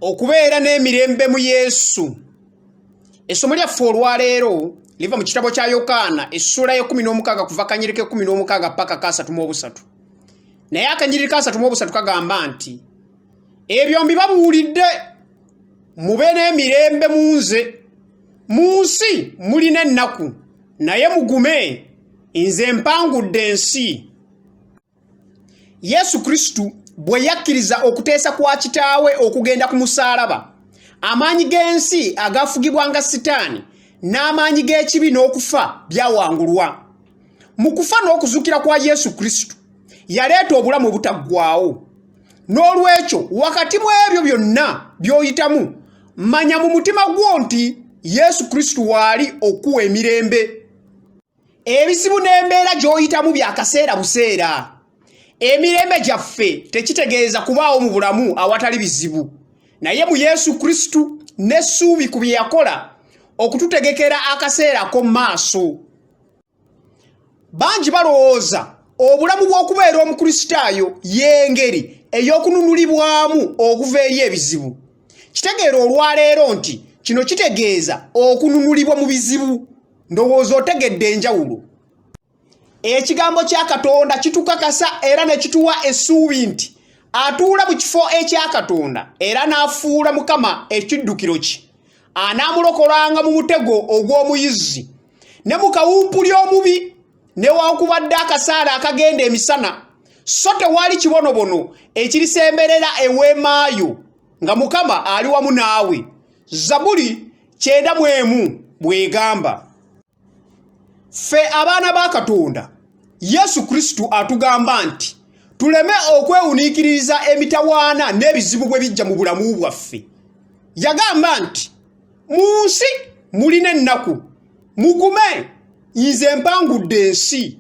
okubeera n'emirembe mu Yesu. Essomo lyaffe olwaleero liva mu kitabo kya Yokaana essula ya 16 kuva kanyirike 16 paka ka 33. Naye akanyirike ka 33 kagamba nti ebyo mbibabuulidde mube n'emirembe mu nze. Mu nsi mulina ennaku, naye mugume, nze mpangudde ensi. Yesu Kristu bwe yakkiriza okuteesa kwa kitaawe okugenda ku musaalaba, amaanyi g'ensi agafugibwanga Sitaani n'amaanyi g'ekibi n'okufa byawangulwa. Mu kufa n'okuzuukira kwa Yesu Kristu yaleeta obulamu obutaggwaawo. N'olwekyo wakati mu ebyo byonna by'oyitamu, manya mu mutima gwo nti Yesu Kristu waali okuwa emirembe. Ebizibu n'embeera gy'oyitamu bya kaseera buseera. Emirembe gyaffe tekitegeeza kubaawo mu bulamu awatali bizibu. Naye mu Yesu Kristu n'essuubi ku bye yakola okututegekera akaseera k'omu maaso. Bangi balowooza obulamu bw'okubeera omukristaayo y'engeri ey'okununulibwamu okuva eri ebizibu. Kitegeera olwaleero nti kino kitegeeza okununulibwa mu bizibu. Ndowooza otegedde enjawulo. Ekigambo kya Katonda kitukakasa era ne kituwa essuubi nti atuula mu kifo ekya Katonda era n'afuula Mukama ekiddukiro kye. Anaamulokolanga mu mutego ogw'omuyizzi ne mu kawumpuli omubi newankubadde akasaala akagenda emisana, so tewaali kibonobono ekirisemberera eweemaayo nga Mukama ali wamu naawe. Zabuli 9:1 bw'egamba. Ffe abaana ba Katonda, Yesu Kristu atugamba nti tuleme okwewuniikiririza emitawaana n'ebizibu bwe bijja mu bulamu bwaffe. Yagamba nti mu nsi mulina ennaku, mugume, nze mpangudde ensi.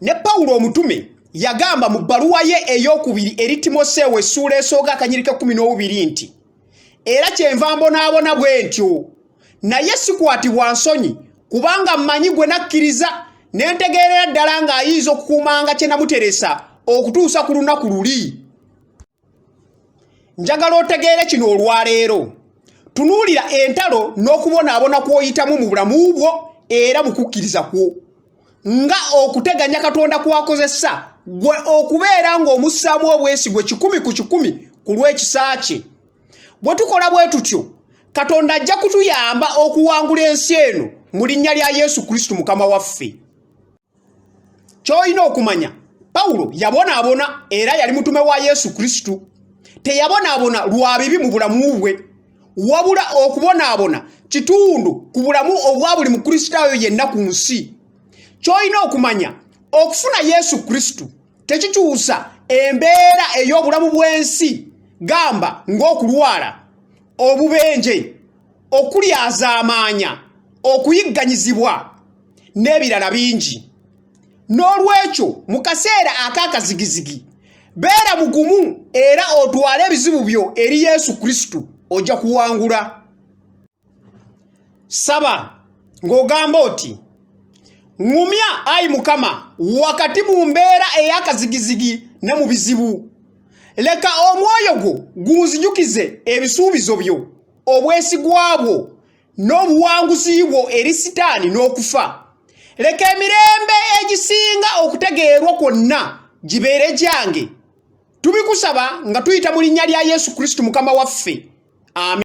Ne Pawulo omutume yagamba mu bbaluwa ye ey'okubiri eri Timoseewo essula esooka akanyirike 12 nti era kyenva mbonaabona bwe ntyo, naye sikwatibwa nsonyi kubanga mmanyi gwe nakkiriza ne ntegeerera ddala ng'ayinza okukuumanga kye namuteresa okutuusa ku lunaku luli. Njagala otegeere kino olwaleero. Tunuulira entalo n'okubonaabona kw'oyitamu mu bulamu bwo era mu kukkiriza kwo, nga okuteganya Katonda kwakozesa gwe okubeera ng'omussaamu obwesigwe 100 ku 100 ku lw'ekisa kye. Bwe tukola bwe tutyo, Katonda ajja kutuyamba okuwangula ensi eno mu linnya lya Yesu Kristu Mukama waffe. Ky'olina okumanya, Pawulo yabonaabona era yali mutume wa Yesu Kristu. Teyabonaabona lwa bibi mu bulamu bwe, wabula okubonaabona kitundu ku bulamu obwa buli mukristaayo yenna ku nsi. Ky'olina okumanya, okufuna Yesu Kristu tekikyusa embeera ey'obulamu bw'ensi, gamba ng'okulwala, obubenje, okulyazaamaanya, okuyigganyizibwa n'ebirala bingi. N'olwekyo mu kaseera ak'akazigizigi beera mugumu era otwale ebizibu byo eri Yesu Kristu, ojja kuwangula. Saba ng'ogamba oti ŋŋumya ayi Mukama wakati mu mbeera ey'akazigizigi ne mu bizibu. Leka omwoyo gwo gunzijukize ebisuubizo byo, obwesigwa bwo n'obuwanguzi bwo eri Sitaani n'okufa. Leka emirembe egisinga okutegeerwa kwonna gibeere gyange. Tubikusaba nga tuyita mu linnya lya Yesu Kristu Mukama waffe. Amen.